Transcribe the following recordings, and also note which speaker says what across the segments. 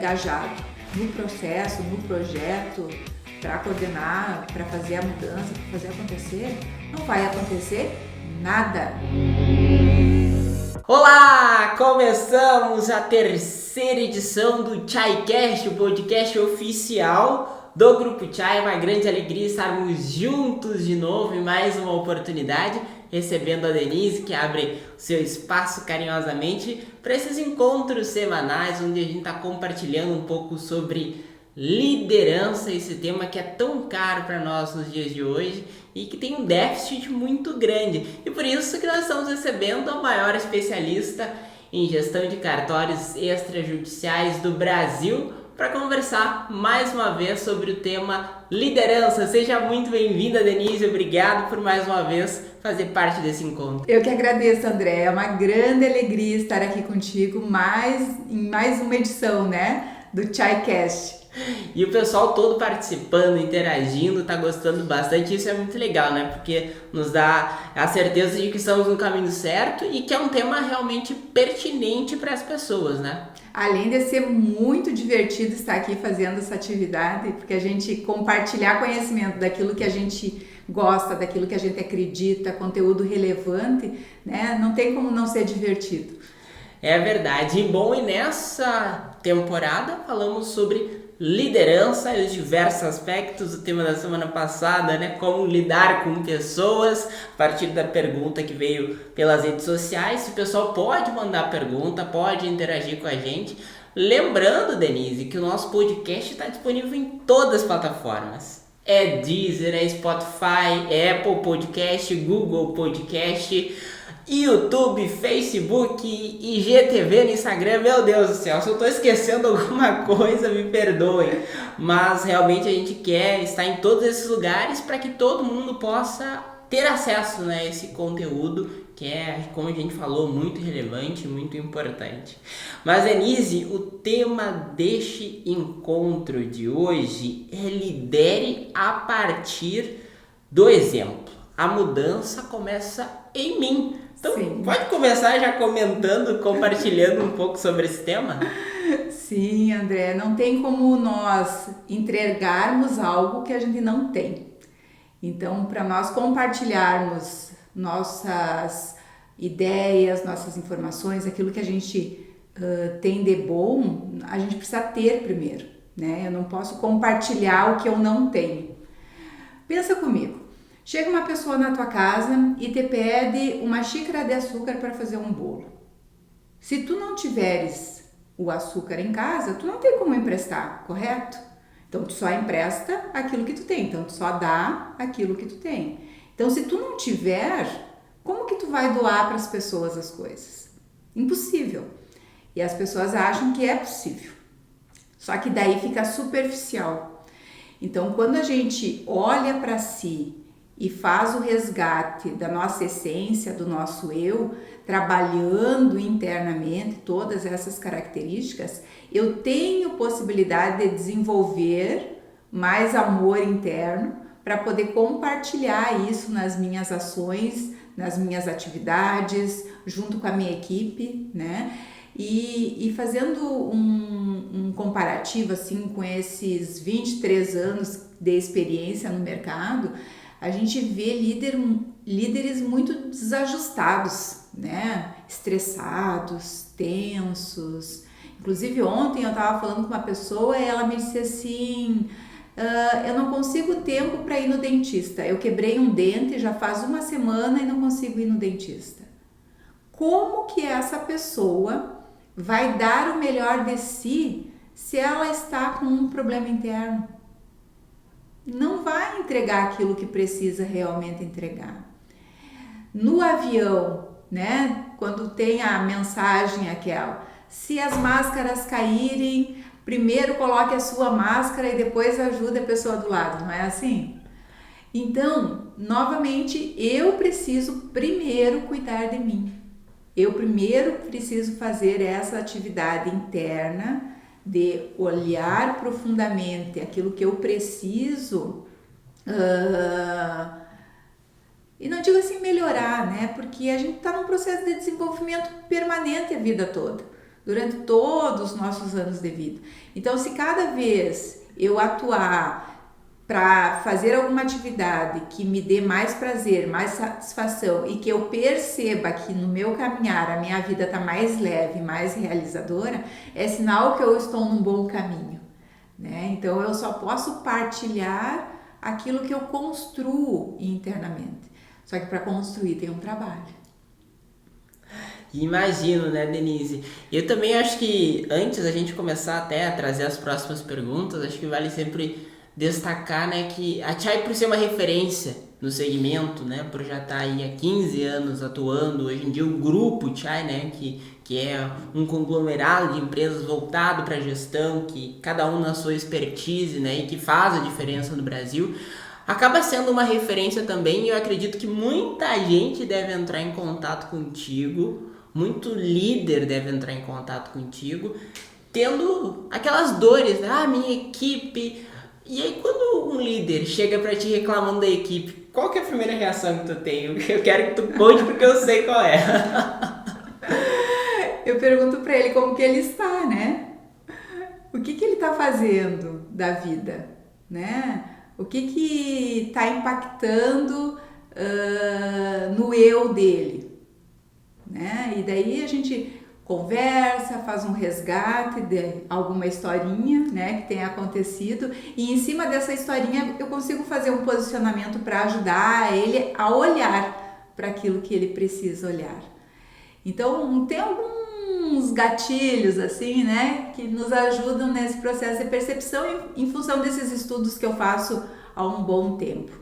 Speaker 1: engajado no processo, no projeto, para coordenar, para fazer a mudança, para fazer acontecer, não vai acontecer nada.
Speaker 2: Olá! Começamos a terceira edição do ChaiCast, o podcast oficial do Grupo Chai. É uma grande alegria estarmos juntos de novo em mais uma oportunidade, recebendo a Denise, que abre o seu espaço carinhosamente para esses encontros semanais, onde a gente está compartilhando um pouco sobre liderança, esse tema que é tão caro para nós nos dias de hoje e que tem um déficit muito grande. E por isso que nós estamos recebendo a maior especialista em gestão de cartórios extrajudiciais do Brasil para conversar mais uma vez sobre o tema liderança. Seja muito bem-vinda, Denise. Obrigado por mais uma vez fazer parte desse encontro.
Speaker 1: Eu que agradeço, André. É uma grande alegria estar aqui contigo em mais uma edição, do ChaiCast.
Speaker 2: E o pessoal todo participando, interagindo, tá gostando bastante. Isso é muito legal, Porque nos dá a certeza de que estamos no caminho certo e que é um tema realmente pertinente para as pessoas,
Speaker 1: Além de ser muito divertido estar aqui fazendo essa atividade, porque a gente compartilhar conhecimento daquilo que a gente gosta, daquilo que a gente acredita, conteúdo relevante, não tem como não ser divertido.
Speaker 2: É verdade. Bom, e nessa temporada falamos sobre liderança e os diversos aspectos. O tema da semana passada, como lidar com pessoas, a partir da pergunta que veio pelas redes sociais. O pessoal pode mandar pergunta, pode interagir com a gente. Lembrando, Denise, que o nosso podcast está disponível em todas as plataformas. É Deezer, é Spotify, é Apple Podcast, Google Podcast, YouTube, Facebook, IGTV no Instagram. Meu Deus do céu, se eu estou esquecendo alguma coisa, me perdoem. Mas realmente a gente quer estar em todos esses lugares para que todo mundo possa ter acesso a esse conteúdo que é, como a gente falou, muito relevante, muito importante. Mas, Denise, o tema deste encontro de hoje é lidere a partir do exemplo. A mudança começa em mim. Então,
Speaker 1: Sim.
Speaker 2: Pode começar já comentando, compartilhando um pouco sobre esse tema?
Speaker 1: Sim, André, não tem como nós entregarmos algo que a gente não tem. Então, para nós compartilharmos nossas ideias, nossas informações, aquilo que a gente tem de bom, a gente precisa ter primeiro, Eu não posso compartilhar o que eu não tenho. Pensa comigo. Chega uma pessoa na tua casa e te pede uma xícara de açúcar para fazer um bolo. Se tu não tiveres o açúcar em casa, tu não tem como emprestar, correto? Então, tu só empresta aquilo que tu tem, então tu só dá aquilo que tu tem. Então, se tu não tiver, como que tu vai doar para as pessoas as coisas? Impossível. E as pessoas acham que é possível. Só que daí fica superficial. Então, quando a gente olha para si e faz o resgate da nossa essência, do nosso eu, trabalhando internamente todas essas características, eu tenho possibilidade de desenvolver mais amor interno para poder compartilhar isso nas minhas ações, nas minhas atividades, junto com a minha equipe, E fazendo um comparativo assim com esses 23 anos de experiência no mercado, a gente vê líderes muito desajustados, Estressados, tensos. Inclusive ontem eu estava falando com uma pessoa e ela me disse assim, eu não consigo tempo para ir no dentista. Eu quebrei um dente já faz uma semana e não consigo ir no dentista. Como que essa pessoa vai dar o melhor de si se ela está com um problema interno? Não vai entregar aquilo que precisa realmente entregar. No avião, quando tem a mensagem aquela, se as máscaras caírem, primeiro coloque a sua máscara e depois ajude a pessoa do lado, não é assim? Então, novamente, eu preciso primeiro cuidar de mim. Eu primeiro preciso fazer essa atividade interna de olhar profundamente aquilo que eu preciso e não digo assim melhorar, Porque a gente está num processo de desenvolvimento permanente a vida toda. durante todos os nossos anos de vida. Então, se cada vez eu atuar para fazer alguma atividade que me dê mais prazer, mais satisfação e que eu perceba que no meu caminhar a minha vida está mais leve, mais realizadora, é sinal que eu estou num bom caminho, né? Então eu só posso partilhar aquilo que eu construo internamente. Só que para construir tem um trabalho.
Speaker 2: Imagino, né, Denise? Eu também acho que antes a gente começar até a trazer as próximas perguntas, acho que vale sempre destacar, né, que a Chai, por ser uma referência no segmento, né, por já estar aí há 15 anos atuando, hoje em dia o grupo Chai, né, que é um conglomerado de empresas voltado para a gestão, que cada um na sua expertise, né, e que faz a diferença no Brasil, acaba sendo uma referência também, e eu acredito que muita gente deve entrar em contato contigo, muito líder deve entrar em contato contigo, tendo aquelas dores, né? Ah, minha equipe. E aí, quando um líder chega pra ti reclamando da equipe, qual que é a primeira reação que tu tem? Eu quero que tu conte porque eu sei qual é.
Speaker 1: Eu pergunto para ele como que ele está, né? O que ele está fazendo da vida, né? O que está impactando no eu dele, né? E daí a gente conversa, faz um resgate de alguma historinha, né, que tenha acontecido, e em cima dessa historinha eu consigo fazer um posicionamento para ajudar ele a olhar para aquilo que ele precisa olhar. Então tem alguns gatilhos assim, né, que nos ajudam nesse processo de percepção em função desses estudos que eu faço há um bom tempo.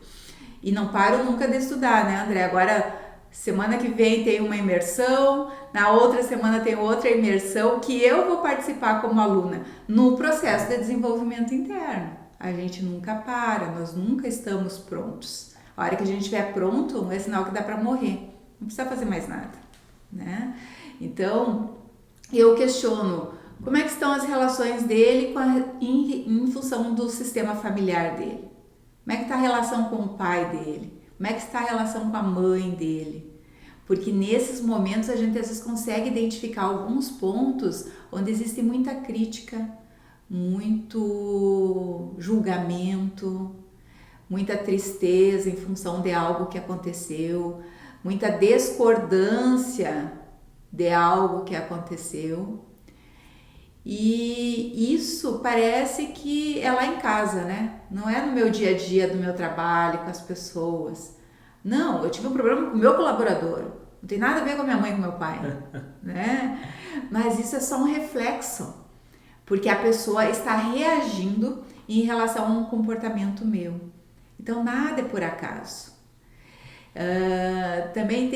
Speaker 1: E não paro nunca de estudar, né, André? Agora semana que vem tem uma imersão, na outra semana tem outra imersão que eu vou participar como aluna no processo de desenvolvimento interno. A gente nunca para, nós nunca estamos prontos. A hora que a gente estiver pronto é sinal que dá para morrer, não precisa fazer mais nada, né? Então, eu questiono como é que estão as relações dele em função do sistema familiar dele. Como é que está a relação com o pai dele? Como é que está a relação com a mãe dele? Porque nesses momentos a gente às vezes consegue identificar alguns pontos onde existe muita crítica, muito julgamento, muita tristeza em função de algo que aconteceu, muita discordância de algo que aconteceu. E isso parece que é lá em casa, né? Não é no meu dia a dia do meu trabalho, com as pessoas. Não, eu tive um problema com o meu colaborador. Não tem nada a ver com a minha mãe e com o meu pai, né? Mas isso é só um reflexo, porque a pessoa está reagindo em relação a um comportamento meu. Então nada é por acaso. Também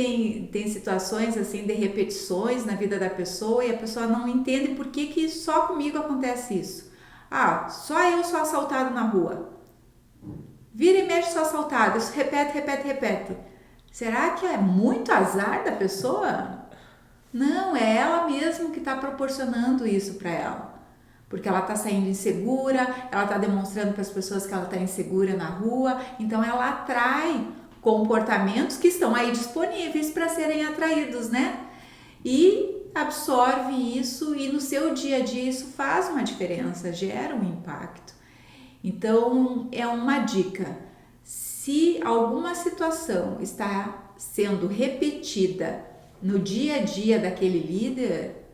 Speaker 1: tem situações assim de repetições na vida da pessoa e a pessoa não entende por que só comigo acontece isso. Ah, só eu sou assaltado na rua. Vira e mexe sou assaltado. Isso repete. Será que é muito azar da pessoa? Não, é ela mesma que está proporcionando isso para ela. Porque ela está saindo insegura, ela está demonstrando para as pessoas que ela está insegura na rua, então ela atrai comportamentos que estão aí disponíveis para serem atraídos, né? E absorve isso e no seu dia a dia isso faz uma diferença, gera um impacto. Então é uma dica, se alguma situação está sendo repetida no dia a dia daquele líder,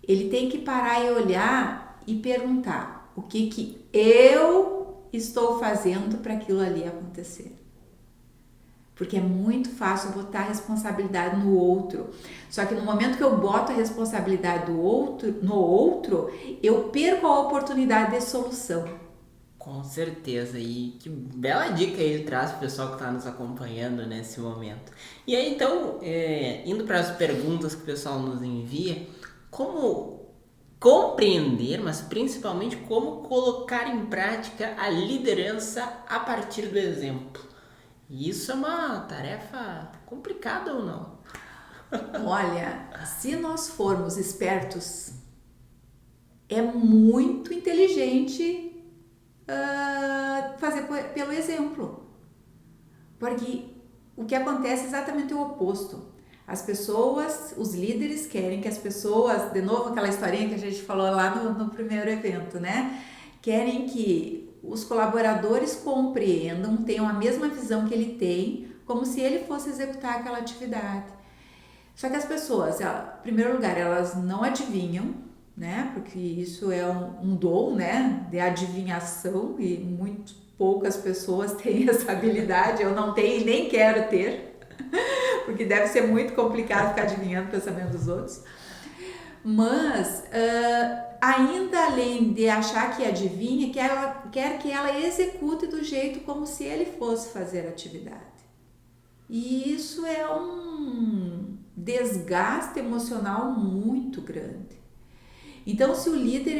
Speaker 1: ele tem que parar e olhar e perguntar o que eu estou fazendo para aquilo ali acontecer. Porque é muito fácil botar a responsabilidade no outro. Só que no momento que eu boto a responsabilidade no outro, eu perco a oportunidade de solução.
Speaker 2: Com certeza, e que bela dica aí traz para o pessoal que está nos acompanhando nesse momento. E aí então, indo para as perguntas que o pessoal nos envia, como compreender, mas principalmente como colocar em prática a liderança a partir do exemplo? E isso é uma tarefa complicada ou não?
Speaker 1: Olha, se nós formos espertos, é muito inteligente fazer pelo exemplo. Porque o que acontece é exatamente o oposto. As pessoas, os líderes querem que as pessoas, de novo aquela historinha que a gente falou lá no primeiro evento, né? Querem que os colaboradores compreendam, tenham a mesma visão que ele tem, como se ele fosse executar aquela atividade. Só que as pessoas, em primeiro lugar, elas não adivinham, né? Porque isso é um dom, né? De adivinhação, e muito poucas pessoas têm essa habilidade. Eu não tenho e nem quero ter, porque deve ser muito complicado ficar adivinhando o pensamento dos outros. Mas, ainda além de achar que adivinha, quer que ela execute do jeito como se ele fosse fazer a atividade. E isso é um desgaste emocional muito grande. Então, se o líder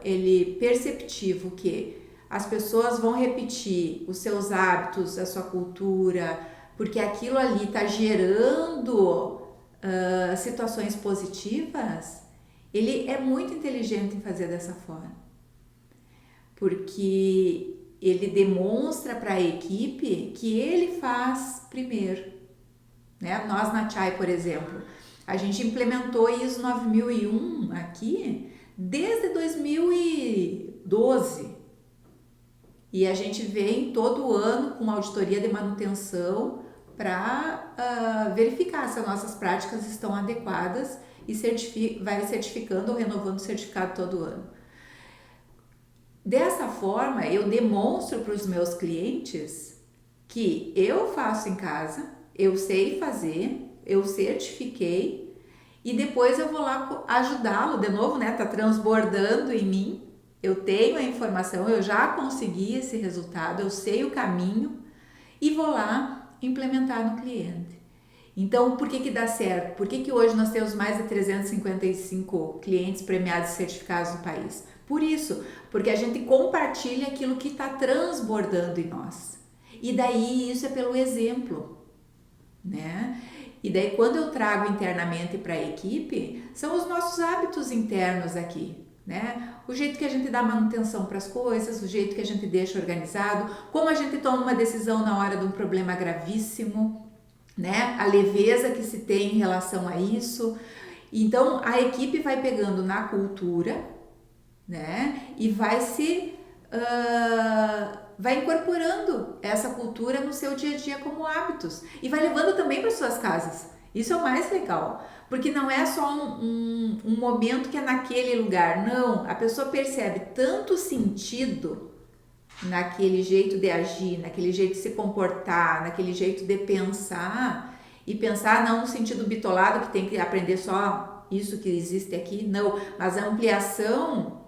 Speaker 1: ele perceptivo que as pessoas vão repetir os seus hábitos, a sua cultura, porque aquilo ali está gerando situações positivas, ele é muito inteligente em fazer dessa forma, porque ele demonstra para a equipe que ele faz primeiro, né? Nós na Chai, por exemplo, a gente implementou ISO 9001 aqui desde 2012 e a gente vem todo ano com uma auditoria de manutenção para verificar se as nossas práticas estão adequadas e vai certificando ou renovando o certificado todo ano. Dessa forma, eu demonstro para os meus clientes que eu faço em casa, eu sei fazer, eu certifiquei e depois eu vou lá ajudá-lo de novo, né? Tá transbordando em mim, eu tenho a informação, eu já consegui esse resultado, eu sei o caminho e vou lá implementar no cliente. Então, por que dá certo? Por que hoje nós temos mais de 355 clientes premiados e certificados no país? Por isso, porque a gente compartilha aquilo que está transbordando em nós. E daí isso é pelo exemplo, né? E daí quando eu trago internamente para a equipe, são os nossos hábitos internos aqui, né? O jeito que a gente dá manutenção para as coisas, o jeito que a gente deixa organizado, como a gente toma uma decisão na hora de um problema gravíssimo, né? A leveza que se tem em relação a isso. Então a equipe vai pegando na cultura, né? E vai vai incorporando essa cultura no seu dia a dia como hábitos e vai levando também para suas casas. Isso é o mais legal, porque não é só um momento que é naquele lugar, não. A pessoa percebe tanto sentido naquele jeito de agir, naquele jeito de se comportar, naquele jeito de pensar, e pensar não no sentido bitolado que tem que aprender só isso que existe aqui, não, mas a ampliação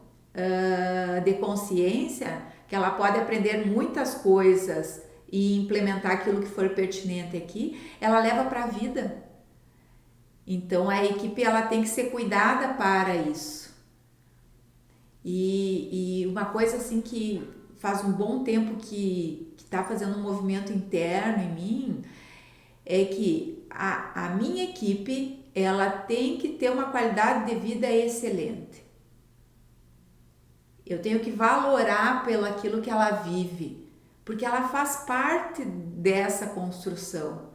Speaker 1: de consciência, que ela pode aprender muitas coisas e implementar aquilo que for pertinente aqui, ela leva para a vida. Então a equipe ela tem que ser cuidada para isso. E uma coisa assim que faz um bom tempo que está fazendo um movimento interno em mim é que a minha equipe ela tem que ter uma qualidade de vida excelente. Eu tenho que valorar pelo aquilo que ela vive, porque ela faz parte dessa construção.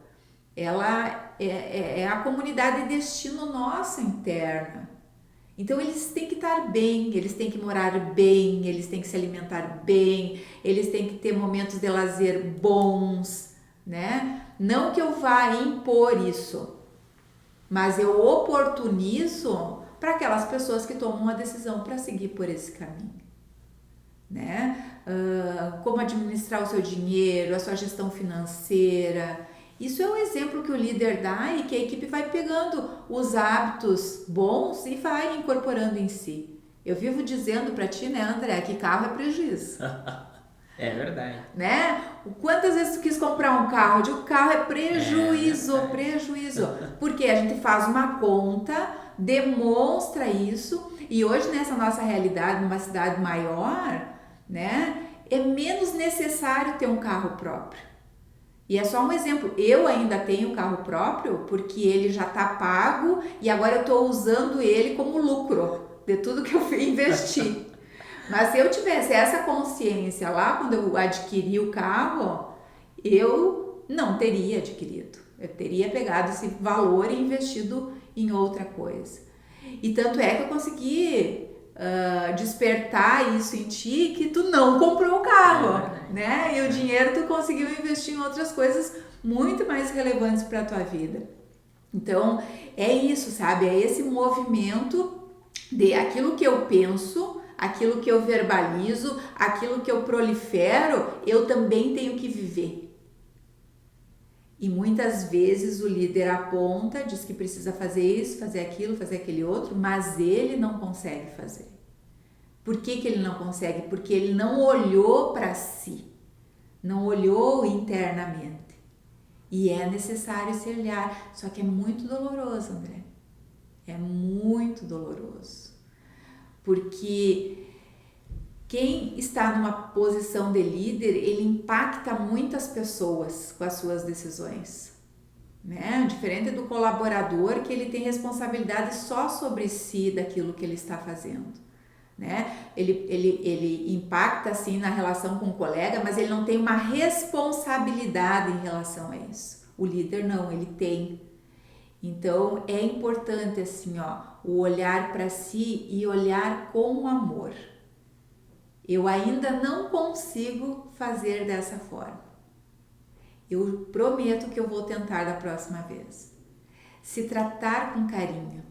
Speaker 1: Ela é a comunidade de destino nossa interna. Então eles têm que estar bem, eles têm que morar bem, eles têm que se alimentar bem, eles têm que ter momentos de lazer bons, né? Não que eu vá impor isso, mas eu oportunizo para aquelas pessoas que tomam uma decisão para seguir por esse caminho, né? Como administrar o seu dinheiro, a sua gestão financeira. Isso é um exemplo que o líder dá e que a equipe vai pegando os hábitos bons e vai incorporando em si. Eu vivo dizendo para ti, né, André, que carro é prejuízo.
Speaker 2: É verdade.
Speaker 1: Né? Quantas vezes tu quis comprar um carro? O carro é prejuízo, prejuízo. Porque a gente faz uma conta, demonstra isso, e hoje nessa nossa realidade, numa cidade maior, né, é menos necessário ter um carro próprio. E é só um exemplo, eu ainda tenho carro próprio porque ele já está pago e agora eu estou usando ele como lucro de tudo que eu investi. Mas se eu tivesse essa consciência lá quando eu adquiri o carro, eu não teria adquirido. Eu teria pegado esse valor e investido em outra coisa. E tanto é que eu consegui despertar isso em ti, que tu não comprou o carro, né? E o dinheiro tu conseguiu investir em outras coisas muito mais relevantes para a tua vida. Então, é isso, sabe? É esse movimento de aquilo que eu penso, aquilo que eu verbalizo, aquilo que eu prolifero, eu também tenho que viver. E muitas vezes o líder aponta, diz que precisa fazer isso, fazer aquilo, fazer aquele outro, mas ele não consegue fazer. Por que ele não consegue? Porque ele não olhou para si, não olhou internamente. E é necessário esse olhar, só que é muito doloroso, André. É muito doloroso. Porque quem está numa posição de líder, ele impacta muitas pessoas com as suas decisões, né? Diferente do colaborador, que ele tem responsabilidade só sobre si daquilo que ele está fazendo, né? Ele impacta assim na relação com o colega, mas ele não tem uma responsabilidade em relação a isso. O líder não, ele tem. Então é importante assim, o olhar para si e olhar com amor. Eu ainda não consigo fazer dessa forma. Eu prometo que eu vou tentar da próxima vez. Se tratar com carinho,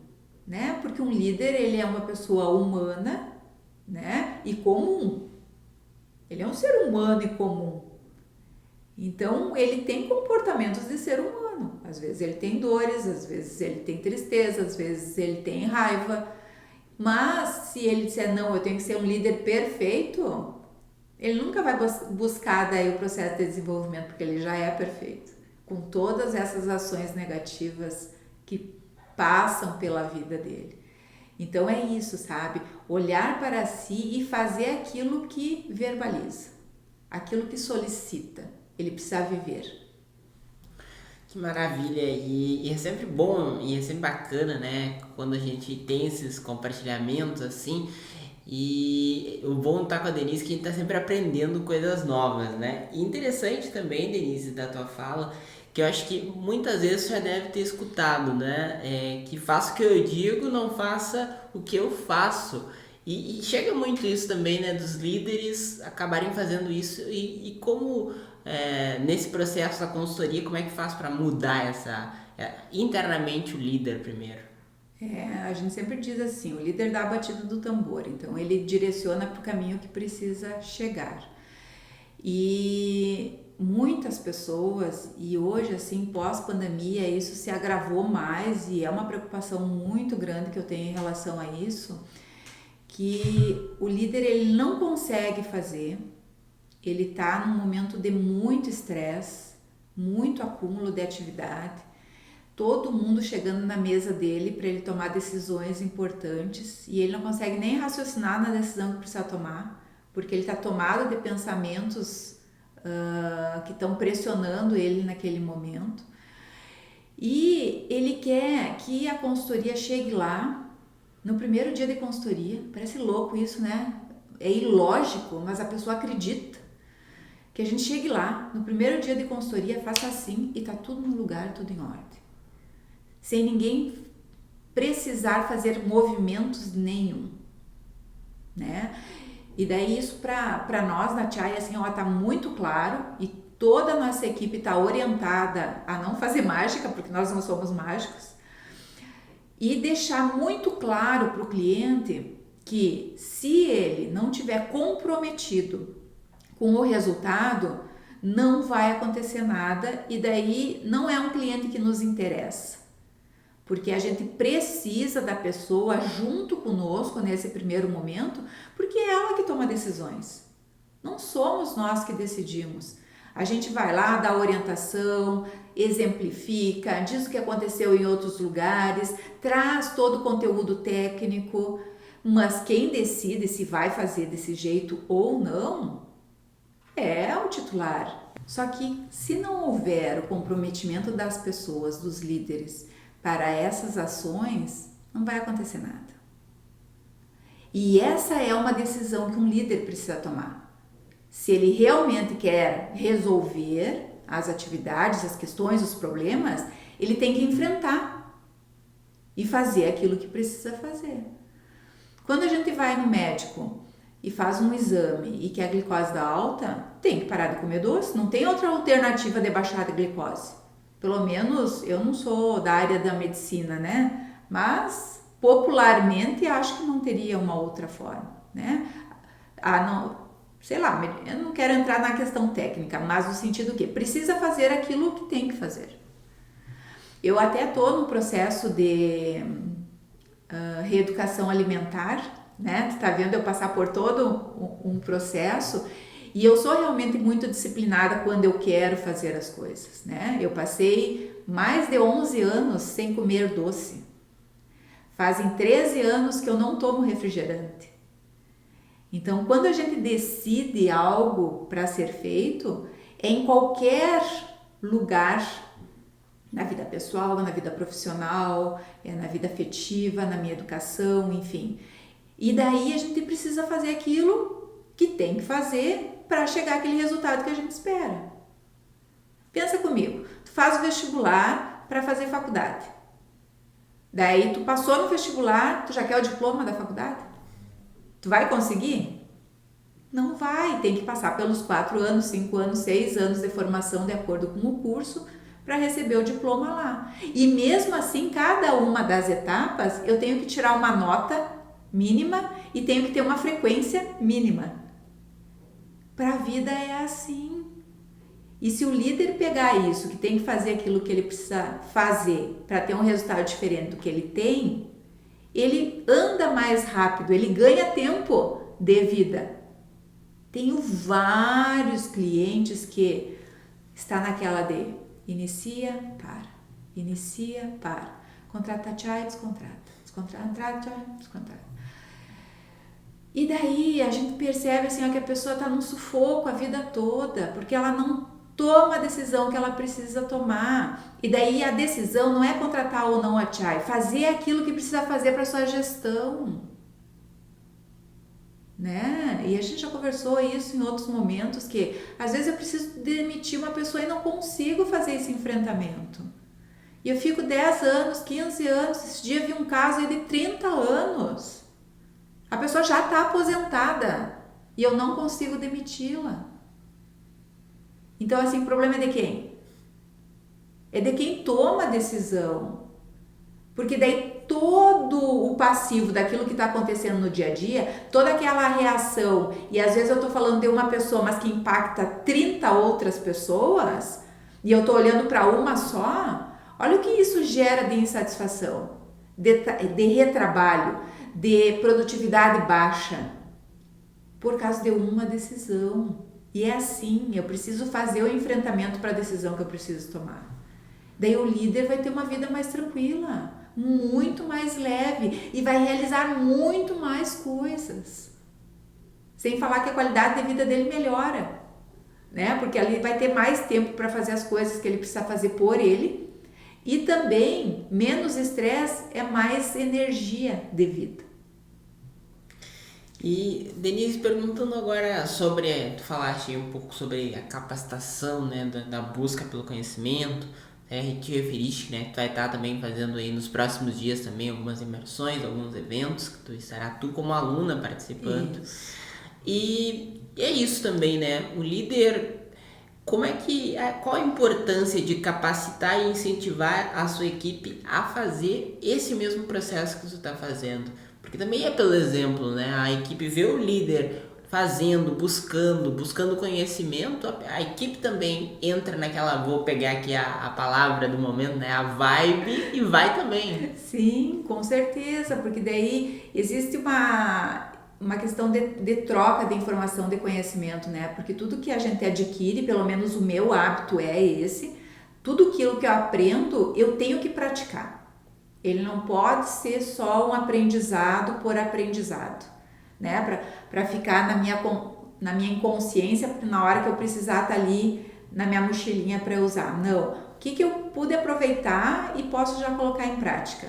Speaker 1: né? Porque um líder, ele é uma pessoa humana, né? E comum. Ele é um ser humano e comum. Então, ele tem comportamentos de ser humano. Às vezes ele tem dores, às vezes ele tem tristeza, às vezes ele tem raiva. Mas se ele disser, não, eu tenho que ser um líder perfeito, ele nunca vai buscar daí o processo de desenvolvimento, porque ele já é perfeito. Com todas essas ações negativas que passam pela vida dele. Então é isso, sabe? Olhar para si e fazer aquilo que verbaliza, aquilo que solicita. Ele precisa viver.
Speaker 2: Que maravilha, e é sempre bom e é sempre bacana, né, quando a gente tem esses compartilhamentos assim, e o bom estar com a Denise é que a gente está sempre aprendendo coisas novas, né, e interessante também, Denise, da tua fala, que eu acho que muitas vezes você já deve ter escutado, né, que faça o que eu digo, não faça o que eu faço. E chega muito isso também, né, dos líderes acabarem fazendo isso e como nesse processo da consultoria, como é que faz para mudar internamente o líder primeiro?
Speaker 1: A gente sempre diz assim, o líder dá a batida do tambor, então ele direciona para o caminho que precisa chegar. E muitas pessoas, e hoje assim, pós-pandemia, isso se agravou mais e é uma preocupação muito grande que eu tenho em relação a isso, que o líder ele não consegue fazer, ele está num momento de muito estresse, muito acúmulo de atividade, todo mundo chegando na mesa dele para ele tomar decisões importantes e ele não consegue nem raciocinar na decisão que precisa tomar, porque ele está tomado de pensamentos que estão pressionando ele naquele momento. E ele quer que a consultoria chegue lá no primeiro dia de consultoria. Parece louco isso, né? É ilógico, mas a pessoa acredita. Que a gente chegue lá, no primeiro dia de consultoria, faça assim e tá tudo no lugar, tudo em ordem. Sem ninguém precisar fazer movimentos nenhum, né? E daí isso para nós na Chai, assim, tá muito claro e toda a nossa equipe tá orientada a não fazer mágica, porque nós não somos mágicos, e deixar muito claro para o cliente que se ele não tiver comprometido com o resultado, não vai acontecer nada e daí não é um cliente que nos interessa. Porque a gente precisa da pessoa junto conosco nesse primeiro momento, porque é ela que toma decisões. Não somos nós que decidimos. A gente vai lá, dá orientação, exemplifica, diz o que aconteceu em outros lugares, traz todo o conteúdo técnico, mas quem decide se vai fazer desse jeito ou não é o titular. Só que se não houver o comprometimento das pessoas, dos líderes, para essas ações, não vai acontecer nada. E essa é uma decisão que um líder precisa tomar. Se ele realmente quer resolver as atividades, as questões, os problemas, ele tem que enfrentar e fazer aquilo que precisa fazer. Quando a gente vai no médico e faz um exame e que a glicose está alta, tem que parar de comer doce, não tem outra alternativa de baixar a glicose. Pelo menos eu não sou da área da medicina, né? Mas popularmente acho que não teria uma outra forma, né? Não, sei lá, eu não quero entrar na questão técnica, mas no sentido que precisa fazer aquilo que tem que fazer. Eu até estou no processo de reeducação alimentar, né? Tu tá vendo eu passar por todo um processo e eu sou realmente muito disciplinada quando eu quero fazer as coisas, né? Eu passei mais de 11 anos sem comer doce. Fazem 13 anos que eu não tomo refrigerante. Então, quando a gente decide algo para ser feito, é em qualquer lugar, na vida pessoal, na vida profissional, na vida afetiva, na minha educação, enfim. E daí a gente precisa fazer aquilo que tem que fazer para chegar àquele resultado que a gente espera. Pensa comigo, tu faz o vestibular para fazer faculdade. Daí tu passou no vestibular, tu já quer o diploma da faculdade? Tu vai conseguir? Não vai, tem que passar pelos 4 anos, 5 anos, 6 anos de formação de acordo com o curso para receber o diploma lá. E mesmo assim, cada uma das etapas, eu tenho que tirar uma nota mínima e tenho que ter uma frequência mínima. Para a vida é assim. E se o líder pegar isso, que tem que fazer aquilo que ele precisa fazer para ter um resultado diferente do que ele tem, ele anda mais rápido, ele ganha tempo de vida. Tenho vários clientes que está naquela de inicia, para, contrata, tchau, descontrata, descontrata, tchau, descontrata. E daí a gente percebe assim, que a pessoa está num sufoco a vida toda, porque ela não toma a decisão que ela precisa tomar. E daí a decisão não é contratar ou não a Chai, fazer aquilo que precisa fazer para sua gestão, né? E a gente já conversou isso em outros momentos, que às vezes eu preciso demitir uma pessoa e não consigo fazer esse enfrentamento. E eu fico 10 anos, 15 anos, esse dia vi um caso aí de 30 anos. A pessoa já está aposentada e eu não consigo demiti-la. Então, assim, o problema é de quem? É de quem toma a decisão. Porque daí todo o passivo daquilo que está acontecendo no dia a dia, toda aquela reação, e às vezes eu estou falando de uma pessoa, mas que impacta 30 outras pessoas, e eu estou olhando para uma só, olha o que isso gera de insatisfação, de retrabalho, de produtividade baixa, por causa de uma decisão. E é assim, eu preciso fazer o enfrentamento para a decisão que eu preciso tomar. Daí o líder vai ter uma vida mais tranquila, muito mais leve e vai realizar muito mais coisas. Sem falar que a qualidade de vida dele melhora, né? Porque ali vai ter mais tempo para fazer as coisas que ele precisa fazer por ele e também menos estresse é mais energia de vida.
Speaker 2: E Denise, perguntando agora sobre, tu falaste um pouco sobre a capacitação, né, da busca pelo conhecimento, te referiste, né, que tu vai estar também fazendo aí nos próximos dias também algumas imersões, alguns eventos, que tu estará como aluna participando. Isso. E é isso também, né, o líder, qual a importância de capacitar e incentivar a sua equipe a fazer esse mesmo processo que tu está fazendo? Porque também é pelo exemplo, né? A equipe vê o líder fazendo, buscando conhecimento, a equipe também entra naquela, vou pegar aqui a palavra do momento, né? A vibe e vai também.
Speaker 1: Sim, com certeza, porque daí existe uma questão de troca de informação, de conhecimento, né? Porque tudo que a gente adquire, pelo menos o meu hábito é esse, tudo aquilo que eu aprendo, eu tenho que praticar. Ele não pode ser só um aprendizado por aprendizado, né? Para ficar na minha inconsciência, na hora que eu precisar estar ali na minha mochilinha para usar. Não. O que eu pude aproveitar e posso já colocar em prática.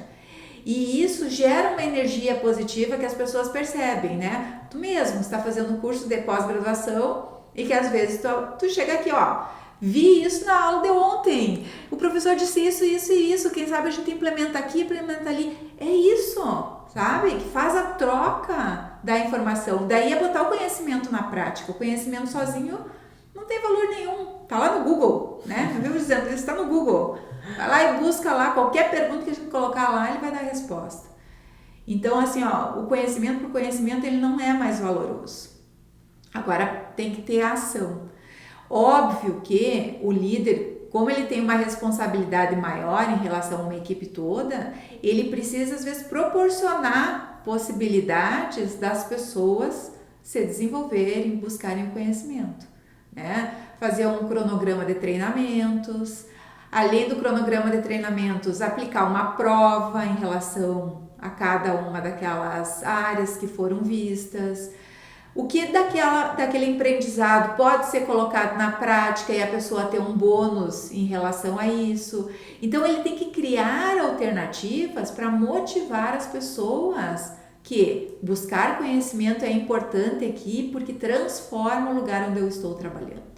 Speaker 1: E isso gera uma energia positiva que as pessoas percebem, né? Tu mesmo está fazendo um curso de pós-graduação e que às vezes tu chega aqui, ó, Vi isso na aula de ontem. O professor disse isso, isso e isso. Quem sabe a gente implementa aqui, implementa ali. É isso, sabe? Que faz a troca da informação. Daí é botar o conhecimento na prática. O conhecimento sozinho não tem valor nenhum. Tá lá no Google, né? Eu vivo dizendo, isso está no Google. Vai lá e busca lá, qualquer pergunta que a gente colocar lá, ele vai dar a resposta. Então, assim, ó, o conhecimento por conhecimento, ele não é mais valoroso. Agora, tem que ter a ação. Óbvio que o líder, como ele tem uma responsabilidade maior em relação a uma equipe toda, ele precisa, às vezes, proporcionar possibilidades das pessoas se desenvolverem, buscarem o conhecimento, né? Fazer um cronograma de treinamentos, além do cronograma de treinamentos, aplicar uma prova em relação a cada uma daquelas áreas que foram vistas. O que daquele aprendizado pode ser colocado na prática e a pessoa ter um bônus em relação a isso. Então ele tem que criar alternativas para motivar as pessoas que buscar conhecimento é importante aqui porque transforma o lugar onde eu estou trabalhando.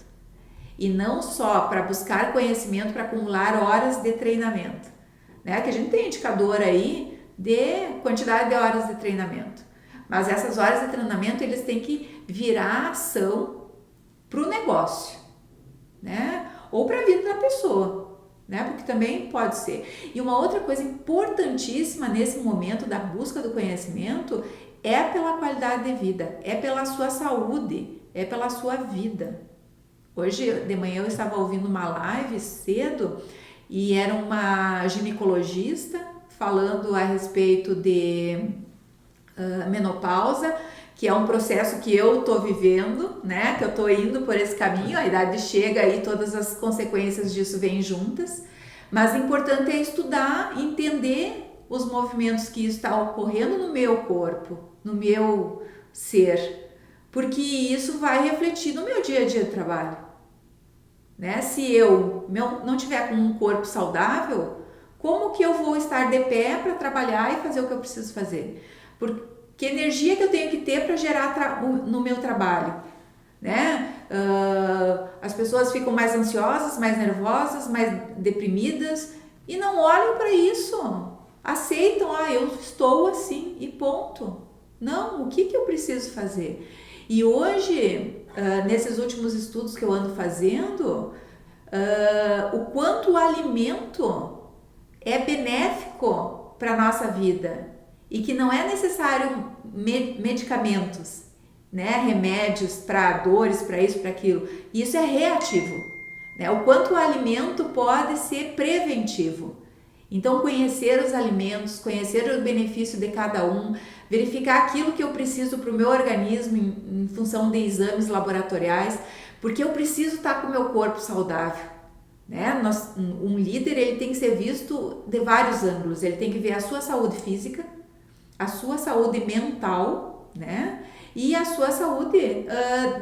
Speaker 1: E não só para buscar conhecimento para acumular horas de treinamento, né? Que a gente tem indicador aí de quantidade de horas de treinamento. Mas essas horas de treinamento, eles têm que virar ação para o negócio, né? Ou para a vida da pessoa, né? Porque também pode ser. E uma outra coisa importantíssima nesse momento da busca do conhecimento é pela qualidade de vida, é pela sua saúde, é pela sua vida. Hoje de manhã eu estava ouvindo uma live cedo e era uma ginecologista falando a respeito de menopausa, que é um processo que eu tô vivendo, né? Que eu tô indo por esse caminho, a idade chega e todas as consequências disso vêm juntas. Mas o importante é estudar, entender os movimentos que está ocorrendo no meu corpo, no meu ser, porque isso vai refletir no meu dia a dia de trabalho, né? Se eu não tiver com um corpo saudável, como que eu vou estar de pé para trabalhar e fazer o que eu preciso fazer? Que energia que eu tenho que ter para gerar no meu trabalho, né? As pessoas ficam mais ansiosas, mais nervosas, mais deprimidas e não olham para isso. Aceitam, eu estou assim e ponto. Não, o que eu preciso fazer? E hoje, nesses últimos estudos que eu ando fazendo, o quanto o alimento é benéfico para a nossa vida e que não é necessário medicamentos, né? Remédios para dores, para isso, para aquilo. Isso é reativo, né? O quanto o alimento pode ser preventivo. Então, conhecer os alimentos, conhecer o benefício de cada um, verificar aquilo que eu preciso para o meu organismo em função de exames laboratoriais, porque eu preciso estar com o meu corpo saudável, né? Um líder, ele tem que ser visto de vários ângulos. Ele tem que ver a sua saúde física, a sua saúde mental, né? E a sua saúde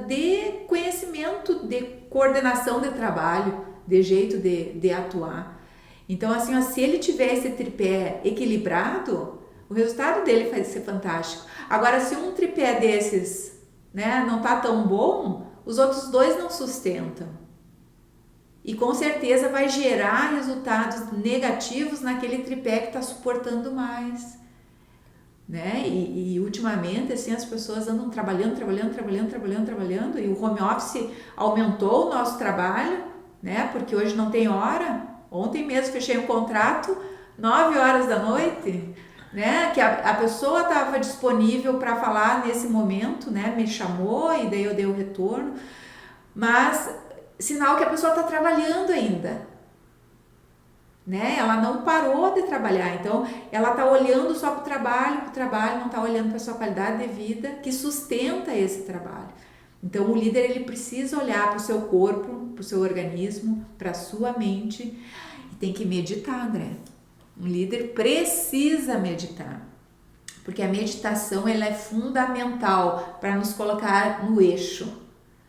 Speaker 1: de conhecimento, de coordenação de trabalho, de jeito de atuar. Então, assim, se ele tiver esse tripé equilibrado, o resultado dele vai ser fantástico. Agora, se um tripé desses, né, não tá tão bom, os outros dois não sustentam. E com certeza vai gerar resultados negativos naquele tripé que está suportando mais, né? E ultimamente, assim, as pessoas andam trabalhando e o home office aumentou o nosso trabalho, né? Porque hoje não tem hora. Ontem mesmo fechei um contrato, 9 horas da noite, né? Que a pessoa estava disponível para falar nesse momento, né? Me chamou e daí eu dei o retorno, mas sinal que a pessoa está trabalhando ainda, né? Ela não parou de trabalhar, então ela está olhando só para o trabalho, não está olhando para a sua qualidade de vida que sustenta esse trabalho. Então o líder, ele precisa olhar para o seu corpo, para o seu organismo, para a sua mente e tem que meditar, André. Um líder precisa meditar, porque a meditação, ela é fundamental para nos colocar no eixo,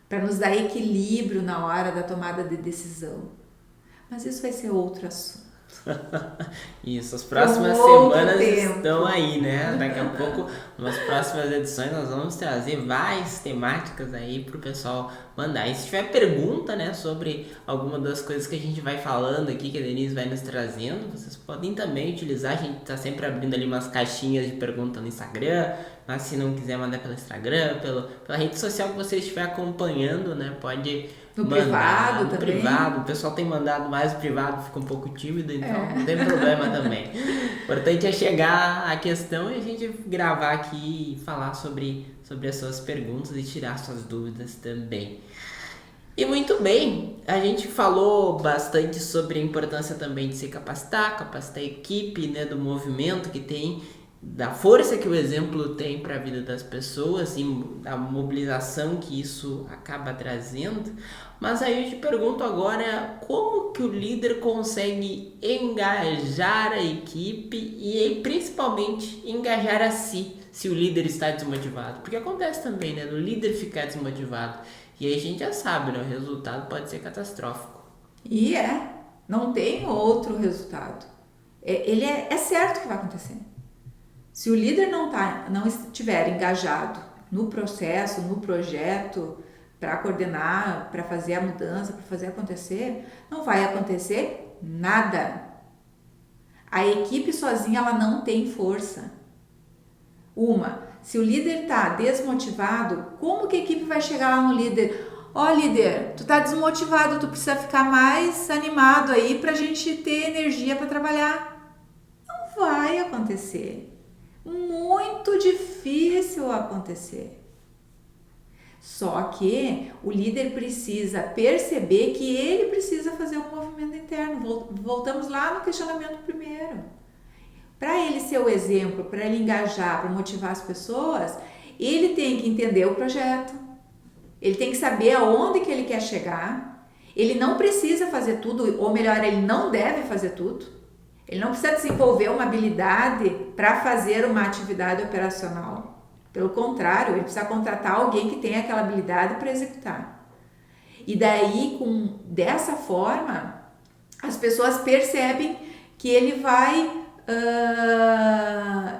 Speaker 1: para nos dar equilíbrio na hora da tomada de decisão. Mas isso vai ser outro assunto.
Speaker 2: Isso, as próximas
Speaker 1: Outro
Speaker 2: semanas
Speaker 1: tempo.
Speaker 2: estão aí, né? Daqui a pouco, nas próximas edições, nós vamos trazer várias temáticas aí pro pessoal mandar. E se tiver pergunta, né, sobre alguma das coisas que a gente vai falando aqui, que a Denise vai nos trazendo, vocês podem também utilizar. A gente tá sempre abrindo ali umas caixinhas de pergunta no Instagram, mas se não quiser mandar pelo Instagram, pela rede social que você estiver acompanhando, né, pode
Speaker 1: No
Speaker 2: mandar
Speaker 1: privado
Speaker 2: no
Speaker 1: também.
Speaker 2: privado. O pessoal tem mandado mais no privado, fica um pouco tímido, então não tem problema também. O importante é chegar à questão e a gente gravar aqui e falar sobre as suas perguntas e tirar suas dúvidas também. E muito bem, a gente falou bastante sobre a importância também de se capacitar a equipe, né, do movimento que tem, da força que o exemplo tem para a vida das pessoas e da mobilização que isso acaba trazendo. Mas aí eu te pergunto agora, como que o líder consegue engajar a equipe e principalmente engajar a si, se o líder está desmotivado? Porque acontece também, né, do líder ficar desmotivado. E aí a gente já sabe, né, o resultado pode ser catastrófico.
Speaker 1: E não tem outro resultado. Ele é certo que vai acontecer. Se o líder não estiver engajado no processo, no projeto, para coordenar, para fazer a mudança, para fazer acontecer, não vai acontecer nada. A equipe sozinha ela não tem força. Se o líder está desmotivado, como que a equipe vai chegar lá no líder? Líder, tu tá desmotivado, tu precisa ficar mais animado aí pra gente ter energia para trabalhar. Não vai acontecer. Muito difícil acontecer. Só que o líder precisa perceber que ele precisa fazer um movimento interno. Voltamos lá no questionamento primeiro. Para ele ser o exemplo, para ele engajar, para motivar as pessoas, ele tem que entender o projeto. Ele tem que saber aonde que ele quer chegar. Ele não precisa fazer tudo, ou melhor, ele não deve fazer tudo. Ele não precisa desenvolver uma habilidade para fazer uma atividade operacional. Pelo contrário, ele precisa contratar alguém que tenha aquela habilidade para executar. E daí, dessa forma, as pessoas percebem que ele vai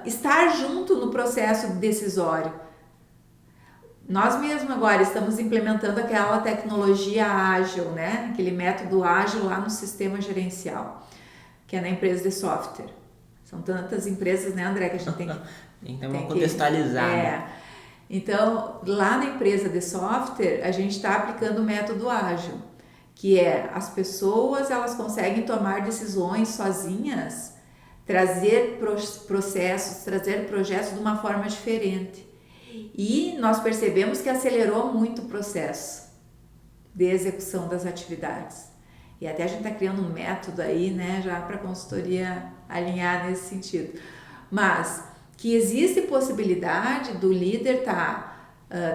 Speaker 1: estar junto no processo decisório. Nós mesmos agora estamos implementando aquela tecnologia ágil, né? Aquele método ágil lá no sistema gerencial, que é na empresa de software. São tantas empresas, né, André, que a gente tem
Speaker 2: que contextualizar.
Speaker 1: Né? Então, lá na empresa de software, a gente está aplicando o método ágil, que é as pessoas elas conseguem tomar decisões sozinhas, trazer processos, trazer projetos de uma forma diferente. E nós percebemos que acelerou muito o processo de execução das atividades. E até a gente está criando um método aí, né, já para a consultoria alinhar nesse sentido. Mas que existe possibilidade do líder estar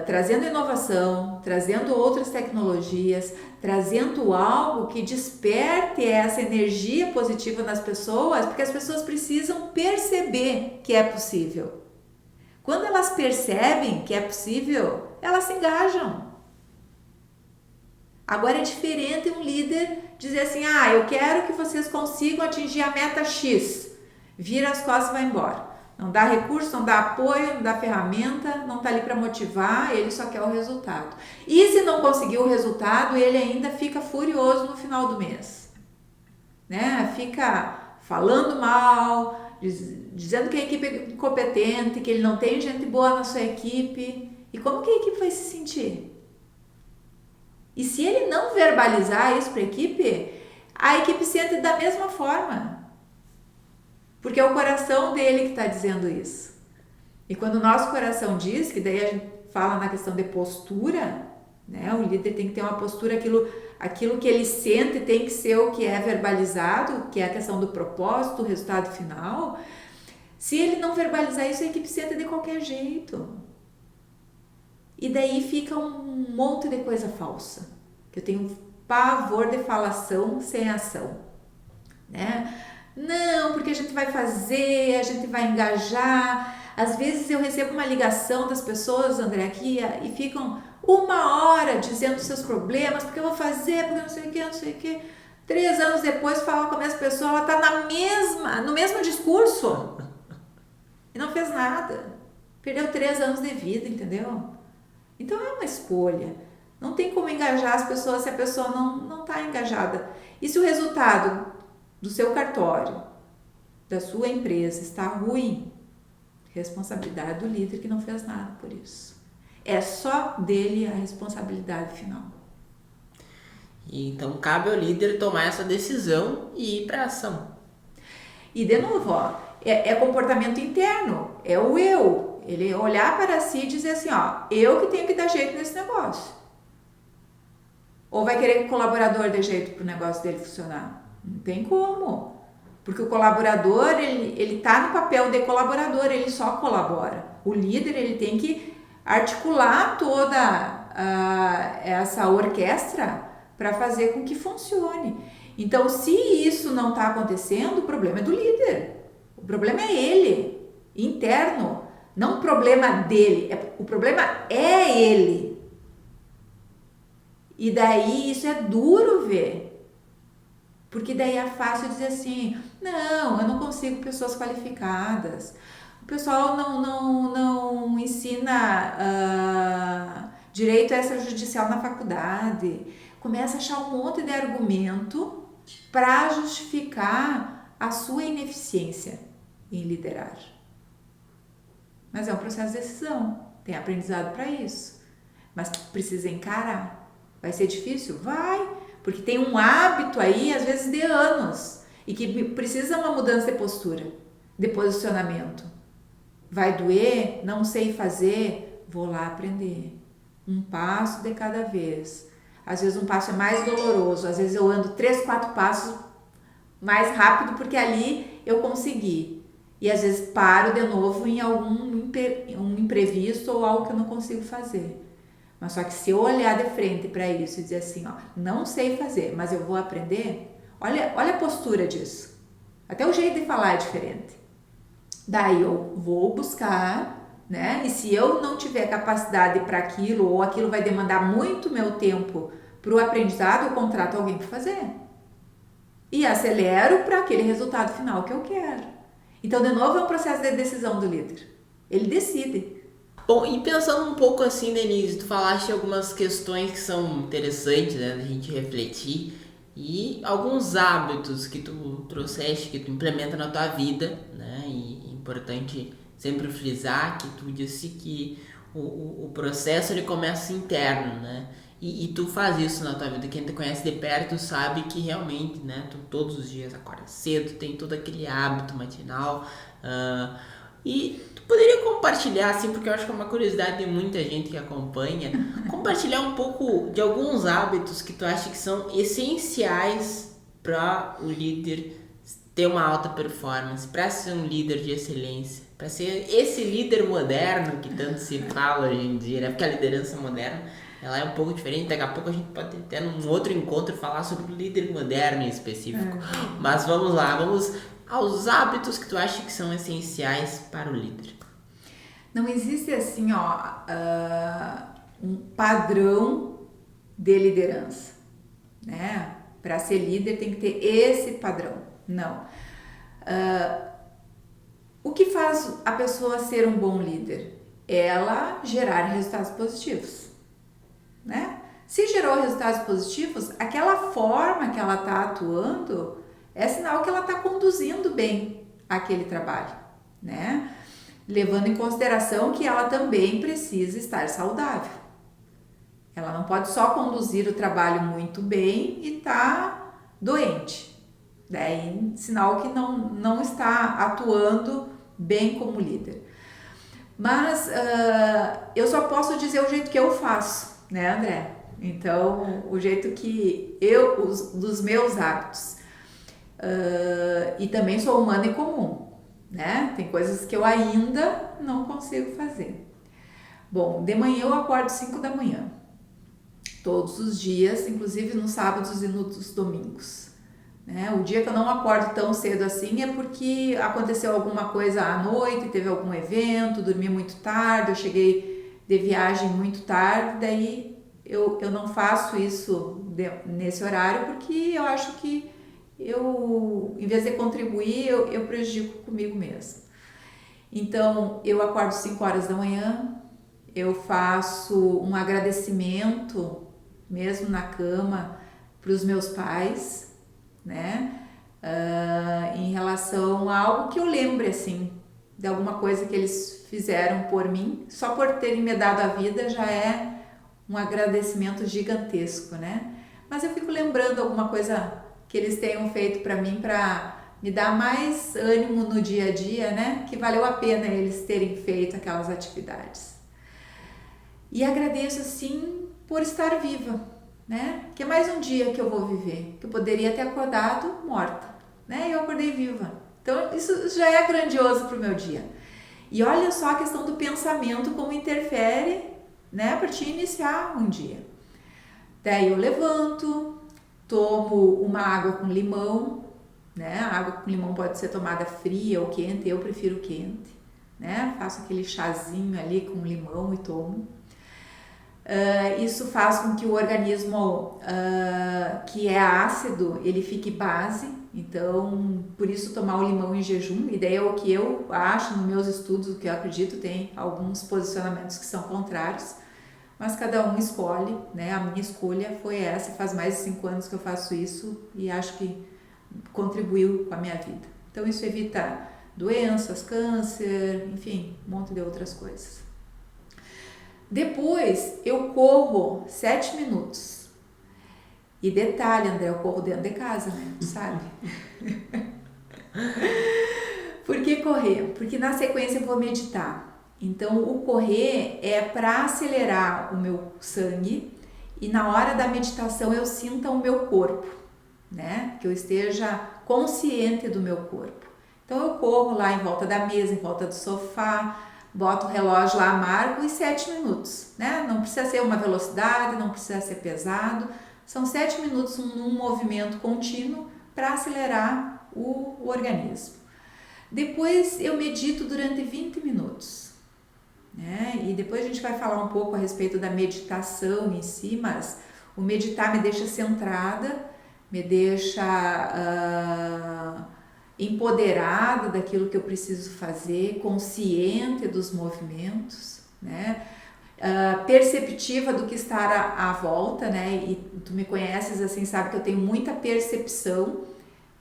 Speaker 1: trazendo inovação, trazendo outras tecnologias, trazendo algo que desperte essa energia positiva nas pessoas, porque as pessoas precisam perceber que é possível. Quando elas percebem que é possível, elas se engajam. Agora é diferente um líder dizer assim, eu quero que vocês consigam atingir a meta X. Vira as costas e vai embora. Não dá recurso, não dá apoio, não dá ferramenta, não está ali para motivar, ele só quer o resultado. E se não conseguir o resultado, ele ainda fica furioso no final do mês. Né? Fica falando mal, dizendo que a equipe é incompetente, que ele não tem gente boa na sua equipe. E como que a equipe vai se sentir? E se ele não verbalizar isso para a equipe sente da mesma forma. Porque é o coração dele que está dizendo isso. E quando o nosso coração diz, que daí a gente fala na questão de postura, né? O líder tem que ter uma postura, aquilo que ele sente tem que ser o que é verbalizado, que é a questão do propósito, o resultado final. Se ele não verbalizar isso, a equipe sente de qualquer jeito. E daí fica um monte de coisa falsa. Que eu tenho pavor de falação sem ação. Né? Não, porque a gente vai fazer, a gente vai engajar. Às vezes eu recebo uma ligação das pessoas, André, aqui, e ficam 1 hora dizendo seus problemas, porque eu vou fazer, porque não sei o que, não sei o que. 3 anos depois fala com a mesma pessoa, ela está no mesmo discurso e não fez nada. Perdeu 3 anos de vida, entendeu? Então é uma escolha. Não tem como engajar as pessoas se a pessoa não está engajada. E se o resultado do seu cartório, da sua empresa está ruim, responsabilidade do líder que não fez nada por isso. É só dele a responsabilidade final.
Speaker 2: Então cabe ao líder tomar essa decisão e ir para ação.
Speaker 1: E de novo, ó, é comportamento interno, é o eu. Ele olhar para si e dizer assim, ó, eu que tenho que dar jeito nesse negócio. Ou vai querer que o colaborador dê jeito para o negócio dele funcionar? Não tem como. Porque o colaborador, ele tá no papel de colaborador, ele só colabora. O líder, ele tem que articular toda essa orquestra para fazer com que funcione. Então, se isso não está acontecendo, o problema é do líder. O problema é ele, interno. Não o problema dele, o problema é ele. E daí isso é duro ver. Porque daí é fácil dizer assim, não, eu não consigo pessoas qualificadas. O pessoal não ensina direito extrajudicial na faculdade. Começa a achar um monte de argumento para justificar a sua ineficiência em liderar. Mas é um processo de decisão, tem aprendizado para isso. Mas precisa encarar. Vai ser difícil? Vai, porque tem um hábito aí, às vezes de anos, e que precisa uma mudança de postura, de posicionamento. Vai doer? Não sei fazer? Vou lá aprender. Um passo de cada vez. Às vezes um passo é mais doloroso, às vezes eu ando 3, 4 passos mais rápido porque ali eu consegui. E às vezes paro de novo em algum imprevisto ou algo que eu não consigo fazer. Mas só que se eu olhar de frente para isso e dizer assim, ó, não sei fazer, mas eu vou aprender, olha a postura disso. Até o jeito de falar é diferente. Daí eu vou buscar, né? E se eu não tiver capacidade para aquilo, ou aquilo vai demandar muito meu tempo para o aprendizado, eu contrato alguém para fazer. E acelero para aquele resultado final que eu quero. Então, de novo, é um processo de decisão do líder. Ele decide.
Speaker 2: Bom, e pensando um pouco assim, Denise, tu falaste algumas questões que são interessantes, né, da gente refletir, e alguns hábitos que tu trouxeste, que tu implementa na tua vida, né, e é importante sempre frisar que tu disse que o processo ele começa interno, né, e tu faz isso na tua vida. Quem te conhece de perto sabe que realmente, né, tu todos os dias acorda cedo, tem todo aquele hábito matinal, e tu poderia compartilhar, assim, porque eu acho que é uma curiosidade de muita gente que acompanha, compartilhar um pouco de alguns hábitos que tu acha que são essenciais para o líder ter uma alta performance, para ser um líder de excelência, para ser esse líder moderno que tanto se fala hoje em dia, né? Porque a liderança moderna, ela é um pouco diferente. Daqui a pouco a gente pode ter num outro encontro falar sobre o líder moderno em específico. Mas vamos lá, vamos aos hábitos que tu acha que são essenciais para o líder.
Speaker 1: Não existe assim, ó, um padrão de liderança, né? Para ser líder tem que ter esse padrão. Não. O que faz a pessoa ser um bom líder? Ela gerar resultados positivos, né? Se gerou resultados positivos, aquela forma que ela está atuando é sinal que ela está conduzindo bem aquele trabalho, né? Levando em consideração que ela também precisa estar saudável. Ela não pode só conduzir o trabalho muito bem e tá doente. Daí, sinal que não está atuando bem como líder. Mas eu só posso dizer o jeito que eu faço, né, André? Então, o jeito que dos meus hábitos. E também sou humana e comum, né? Tem coisas que eu ainda não consigo fazer. Bom, de manhã eu acordo 5 da manhã, todos os dias, inclusive nos sábados e nos domingos, né? O dia que eu não acordo tão cedo assim é porque aconteceu alguma coisa à noite, teve algum evento, dormi muito tarde, eu cheguei de viagem muito tarde, daí eu não faço isso nesse horário porque eu acho que em vez de contribuir, eu prejudico comigo mesma. Então, eu acordo 5 horas da manhã, eu faço um agradecimento, mesmo na cama, para os meus pais, né? Em relação a algo que eu lembre, assim, de alguma coisa que eles fizeram por mim. Só por terem me dado a vida já é um agradecimento gigantesco, né? Mas eu fico lembrando alguma coisa que eles tenham feito para mim para me dar mais ânimo no dia a dia, né? Que valeu a pena eles terem feito aquelas atividades. E agradeço, sim, por estar viva, né? Que é mais um dia que eu vou viver, que eu poderia ter acordado morta, né? E eu acordei viva. Então, isso já é grandioso para o meu dia. E olha só a questão do pensamento, como interfere, né? Para te iniciar um dia. Daí eu levanto, tomo uma água com limão, né? A água com limão pode ser tomada fria ou quente, eu prefiro quente, né? Faço aquele chazinho ali com limão e tomo. Isso faz com que o organismo que é ácido, ele fique base, então por isso tomar o limão em jejum, e daí é o que eu acho nos meus estudos, o que eu acredito, tem alguns posicionamentos que são contrários, mas cada um escolhe, né? A minha escolha foi essa, faz mais de 5 anos que eu faço isso e acho que contribuiu com a minha vida. Então isso evita doenças, câncer, enfim, um monte de outras coisas. Depois eu corro 7 minutos. E detalhe, André, eu corro dentro de casa, né? Sabe? Por que correr? Porque na sequência eu vou meditar. Então o correr é para acelerar o meu sangue e na hora da meditação eu sinta o meu corpo, né? Que eu esteja consciente do meu corpo. Então eu corro lá em volta da mesa, em volta do sofá, boto o relógio lá, marco e 7 minutos, né? Não precisa ser uma velocidade, não precisa ser pesado. São 7 minutos num movimento contínuo para acelerar o organismo. Depois eu medito durante 20 minutos, né? E depois a gente vai falar um pouco a respeito da meditação em si, mas o meditar me deixa centrada, me deixa empoderada daquilo que eu preciso fazer, consciente dos movimentos, né? Perceptiva do que está à volta, né? E tu me conheces assim, sabe que eu tenho muita percepção.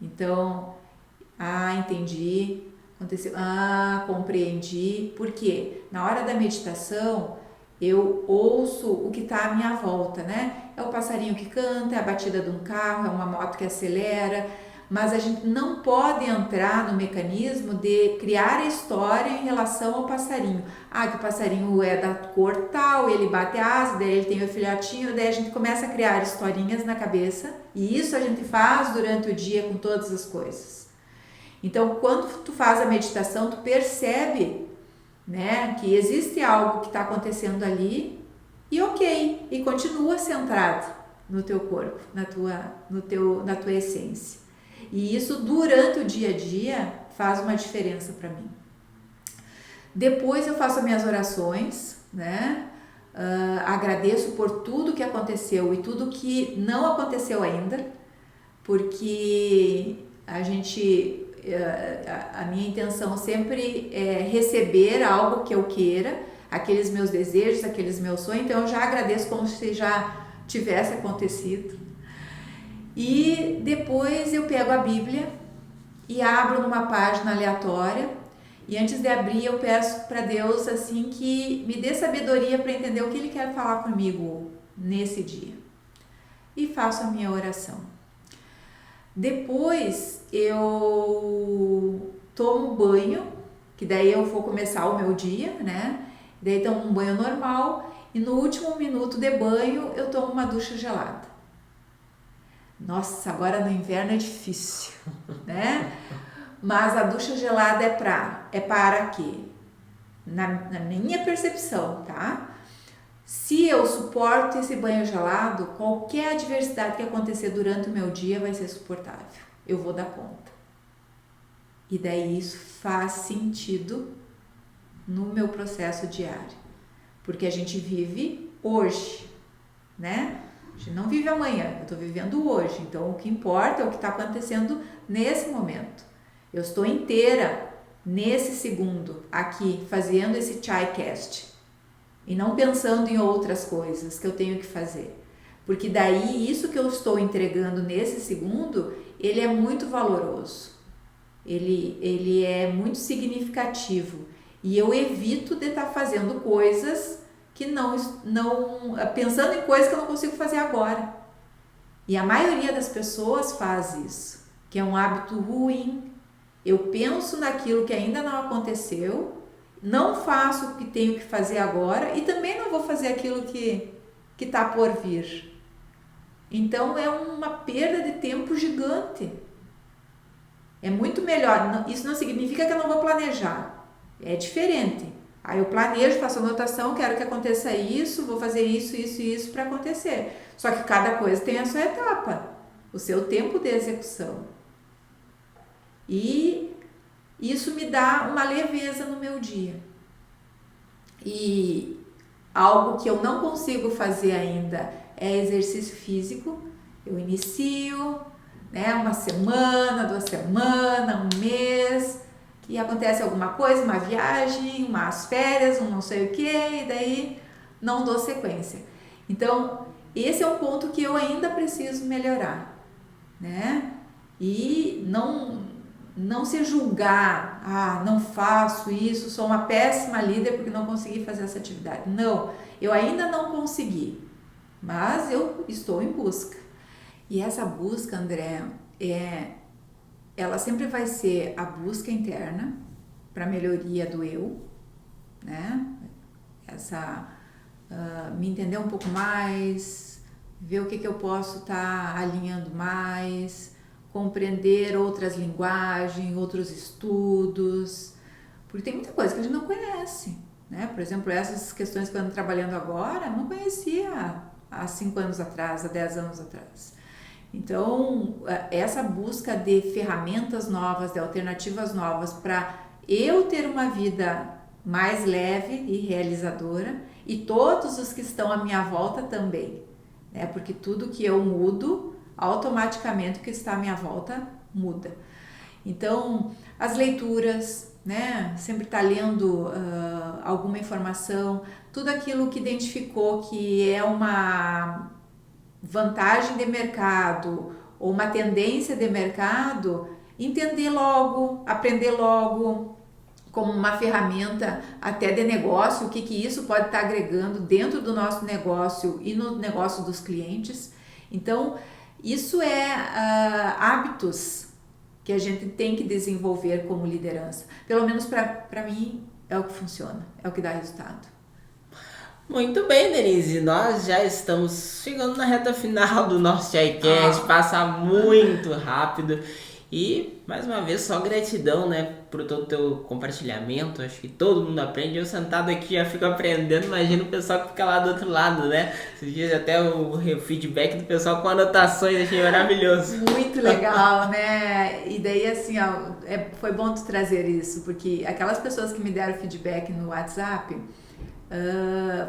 Speaker 1: Então, entendi, aconteceu, compreendi. Por quê? Na hora da meditação, eu ouço o que está à minha volta, né? É o passarinho que canta, é a batida de um carro, é uma moto que acelera, mas a gente não pode entrar no mecanismo de criar história em relação ao passarinho. Que o passarinho é da cor tal, ele bate asa, daí ele tem o filhotinho, daí a gente começa a criar historinhas na cabeça, e isso a gente faz durante o dia com todas as coisas. Então, quando tu faz a meditação, tu percebe, né, que existe algo que está acontecendo ali, e ok, e continua centrado no teu corpo, na tua essência. E isso durante o dia a dia faz uma diferença para mim. Depois eu faço as minhas orações, né? Agradeço por tudo que aconteceu e tudo que não aconteceu ainda, porque a minha intenção sempre é receber algo que eu queira, aqueles meus desejos, aqueles meus sonhos, então eu já agradeço como se já tivesse acontecido. E depois eu pego a Bíblia e abro numa página aleatória, e antes de abrir eu peço para Deus assim que me dê sabedoria para entender o que Ele quer falar comigo nesse dia. E faço a minha oração. Depois eu tomo banho, que daí eu vou começar o meu dia, né? Daí tomo um banho normal e no último minuto de banho eu tomo uma ducha gelada. Nossa, agora no inverno é difícil, né? Mas a ducha gelada é para quê? Na minha percepção, tá? Se eu suporto esse banho gelado, qualquer adversidade que acontecer durante o meu dia vai ser suportável. Eu vou dar conta. E daí isso faz sentido no meu processo diário. Porque a gente vive hoje, né? A gente não vive amanhã, eu estou vivendo hoje. Então, o que importa é o que está acontecendo nesse momento. Eu estou inteira nesse segundo, aqui, fazendo esse ChaiCast. E não pensando em outras coisas que eu tenho que fazer. Porque daí, isso que eu estou entregando nesse segundo, ele é muito valoroso. Ele é muito significativo. E eu evito de estar fazendo coisas que não pensando em coisas que eu não consigo fazer agora. E a maioria das pessoas faz isso, que é um hábito ruim. Eu penso naquilo que ainda não aconteceu, não faço o que tenho que fazer agora e também não vou fazer aquilo que está por vir. Então é uma perda de tempo gigante. É muito melhor, isso não significa que eu não vou planejar, é diferente. Aí eu planejo, faço anotação, quero que aconteça isso, vou fazer isso, isso e isso para acontecer. Só que cada coisa tem a sua etapa, o seu tempo de execução. E isso me dá uma leveza no meu dia. E algo que eu não consigo fazer ainda é exercício físico. Eu inicio, né, uma semana, 2 semanas, um mês, e acontece alguma coisa, uma viagem, umas férias, um não sei o que, e daí não dou sequência. Então, esse é um ponto que eu ainda preciso melhorar, né? E não se julgar, não faço isso, sou uma péssima líder porque não consegui fazer essa atividade. Não, eu ainda não consegui, mas eu estou em busca. E essa busca, André, ela sempre vai ser a busca interna para a melhoria do eu, né? Me entender um pouco mais, ver o que eu posso estar alinhando mais, compreender outras linguagens, outros estudos, porque tem muita coisa que a gente não conhece, né? Por exemplo, essas questões que eu ando trabalhando agora, eu não conhecia há 5 anos atrás, há 10 anos atrás. Então, essa busca de ferramentas novas, de alternativas novas para eu ter uma vida mais leve e realizadora e todos os que estão à minha volta também, né? Porque tudo que eu mudo, automaticamente o que está à minha volta muda. Então, as leituras, né? Sempre estar lendo alguma informação, tudo aquilo que identificou que é uma vantagem de mercado ou uma tendência de mercado, entender logo, aprender logo, como uma ferramenta até de negócio, o que isso pode estar agregando dentro do nosso negócio e no negócio dos clientes. Então, isso é hábitos que a gente tem que desenvolver como liderança. Pelo menos para mim é o que funciona, é o que dá resultado.
Speaker 2: Muito bem, Denise, nós já estamos chegando na reta final do nosso ChaiCast, passa muito rápido e, mais uma vez, só gratidão, né, por todo o teu compartilhamento, acho que todo mundo aprende, eu sentado aqui já fico aprendendo, imagina o pessoal que fica lá do outro lado, né, esses dias até o feedback do pessoal com anotações, achei maravilhoso.
Speaker 1: Muito legal, né, e daí assim, foi bom tu trazer isso, porque aquelas pessoas que me deram feedback no WhatsApp,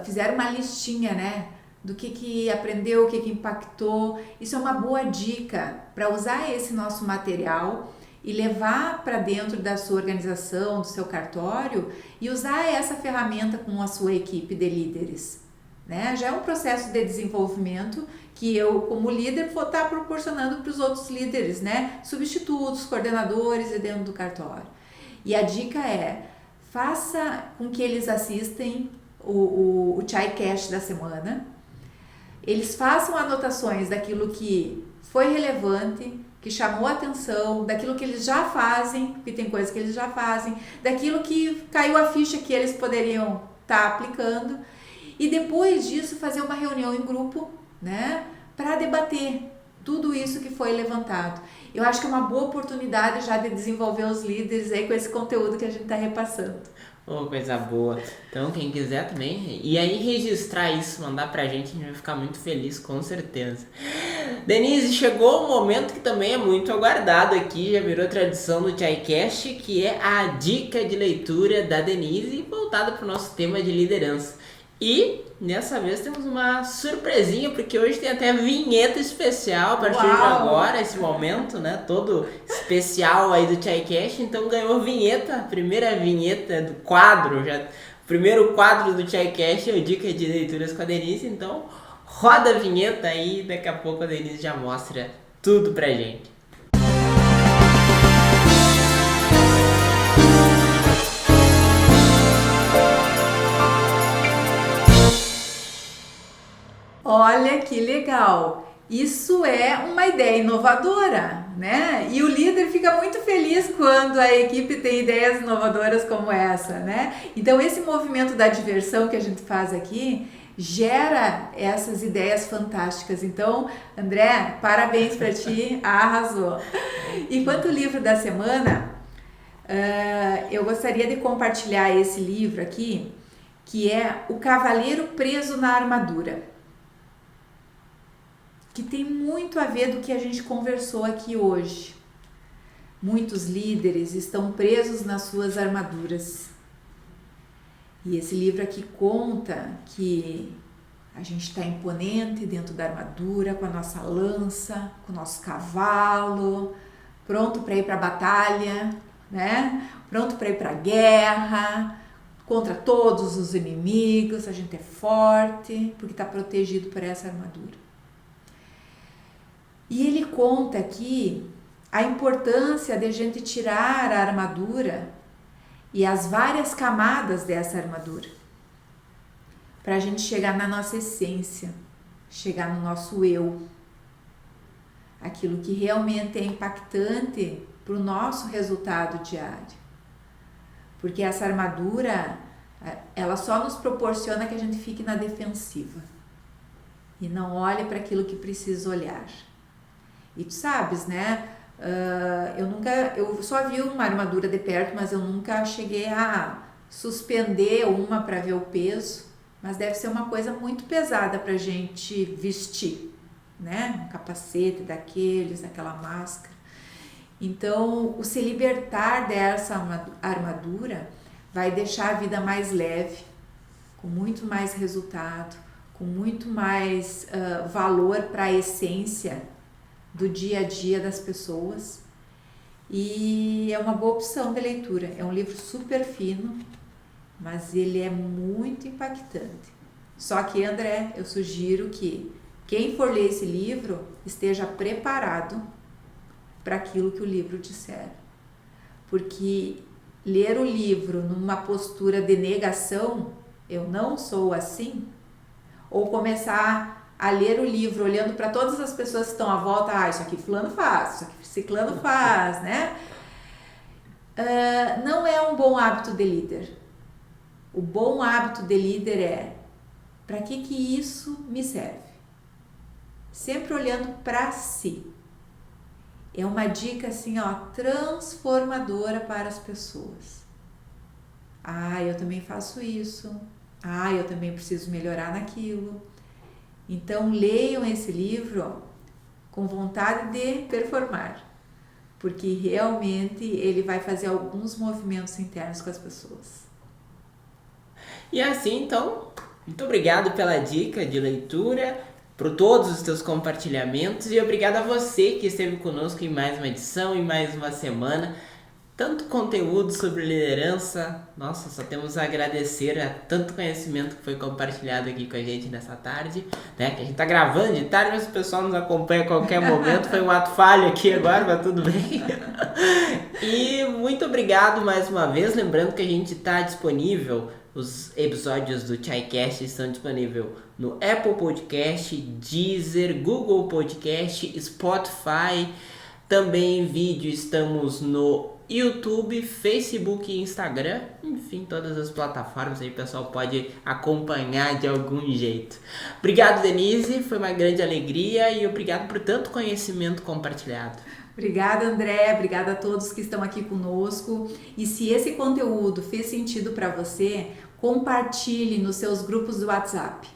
Speaker 1: fizeram uma listinha, né, do que aprendeu, o que impactou. Isso é uma boa dica para usar esse nosso material e levar para dentro da sua organização, do seu cartório e usar essa ferramenta com a sua equipe de líderes, né? Já é um processo de desenvolvimento que eu, como líder, vou estar proporcionando para os outros líderes, né? Substitutos, coordenadores e dentro do cartório. E a dica é, faça com que eles assistem o ChaiCast da semana, eles façam anotações daquilo que foi relevante, que chamou a atenção, daquilo que eles já fazem, porque tem coisas que eles já fazem, daquilo que caiu a ficha que eles poderiam estar aplicando, e depois disso fazer uma reunião em grupo, né, para debater tudo isso que foi levantado. Eu acho que é uma boa oportunidade já de desenvolver os líderes aí com esse conteúdo que a gente está repassando.
Speaker 2: Oh, coisa boa. Então, quem quiser também, e aí registrar isso, mandar pra gente, a gente vai ficar muito feliz, com certeza. Denise, chegou o momento que também é muito aguardado aqui, já virou tradição do ChaiCast, que é a dica de leitura da Denise, voltada para o nosso tema de liderança. E dessa vez temos uma surpresinha, porque hoje tem até vinheta especial a partir de agora, esse momento, né? Todo especial aí do Chaycast. Então ganhou vinheta, a primeira vinheta do quadro, o primeiro quadro do Chaycast é o Dica de Leituras com a Denise. Então roda a vinheta aí, daqui a pouco a Denise já mostra tudo pra gente.
Speaker 1: Olha que legal! Isso é uma ideia inovadora, né? E o líder fica muito feliz quando a equipe tem ideias inovadoras como essa, né? Então esse movimento da diversão que a gente faz aqui gera essas ideias fantásticas. Então, André, parabéns para ti, arrasou! E quanto ao livro da semana, eu gostaria de compartilhar esse livro aqui, que é O Cavaleiro Preso na Armadura, que tem muito a ver do que a gente conversou aqui hoje. Muitos líderes estão presos nas suas armaduras. E esse livro aqui conta que a gente está imponente dentro da armadura, com a nossa lança, com o nosso cavalo, pronto para ir para a batalha, né? Pronto para ir para a guerra, contra todos os inimigos. A gente é forte porque está protegido por essa armadura. E ele conta aqui a importância de a gente tirar a armadura e as várias camadas dessa armadura, para a gente chegar na nossa essência, chegar no nosso eu, aquilo que realmente é impactante para o nosso resultado diário. Porque essa armadura, ela só nos proporciona que a gente fique na defensiva e não olhe para aquilo que precisa olhar. E tu sabes, né? Eu só vi uma armadura de perto, mas eu nunca cheguei a suspender uma para ver o peso. Mas deve ser uma coisa muito pesada para a gente vestir, né? Um capacete daqueles, aquela máscara. Então, o se libertar dessa armadura vai deixar a vida mais leve, com muito mais resultado, com muito mais valor para a essência do dia a dia das pessoas, e é uma boa opção de leitura. É um livro super fino, mas ele é muito impactante. Só que, André, eu sugiro que quem for ler esse livro esteja preparado para aquilo que o livro disser, porque ler o livro numa postura de negação, eu não sou assim, ou começar a ler o livro olhando para todas as pessoas que estão à volta, isso aqui fulano faz, isso aqui ciclano faz, né? Não é um bom hábito de líder. O bom hábito de líder é: para que isso me serve? Sempre olhando para si. É uma dica assim, transformadora para as pessoas. Eu também faço isso. Eu também preciso melhorar naquilo. Então, leiam esse livro com vontade de performar, porque realmente ele vai fazer alguns movimentos internos com as pessoas.
Speaker 2: E assim, então, muito obrigado pela dica de leitura, por todos os teus compartilhamentos, e obrigado a você que esteve conosco em mais uma edição, em mais uma semana. Tanto conteúdo sobre liderança, nossa, só temos a agradecer a tanto conhecimento que foi compartilhado aqui com a gente nessa tarde, né? Que a gente tá gravando de tarde, mas o pessoal nos acompanha a qualquer momento, foi um ato falho aqui agora, mas tudo bem. E muito obrigado mais uma vez, lembrando que a gente tá disponível, os episódios do Chaycast estão disponíveis no Apple Podcast, Deezer, Google Podcast, Spotify, também em vídeo estamos no YouTube, Facebook e Instagram, enfim, todas as plataformas aí o pessoal pode acompanhar de algum jeito. Obrigado, Denise, foi uma grande alegria e obrigado por tanto conhecimento compartilhado.
Speaker 1: Obrigada, André, obrigada a todos que estão aqui conosco. E se esse conteúdo fez sentido para você, compartilhe nos seus grupos do WhatsApp,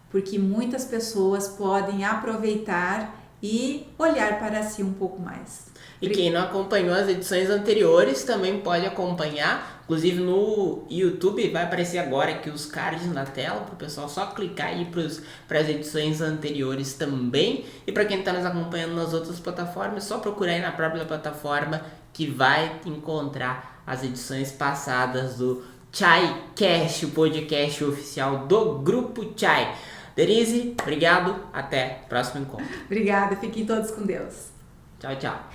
Speaker 1: porque muitas pessoas podem aproveitar e olhar para si um pouco mais.
Speaker 2: E quem não acompanhou as edições anteriores também pode acompanhar, Inclusive no YouTube vai aparecer agora aqui os cards na tela para o pessoal só clicar e ir para as edições anteriores também. E para quem está nos acompanhando nas outras plataformas, só procurar aí na própria plataforma que vai encontrar as edições passadas do Chai Cast, o podcast oficial do Grupo Chai. Denise, obrigado. Até o próximo encontro.
Speaker 1: Obrigada. Fiquem todos com Deus.
Speaker 2: Tchau, tchau.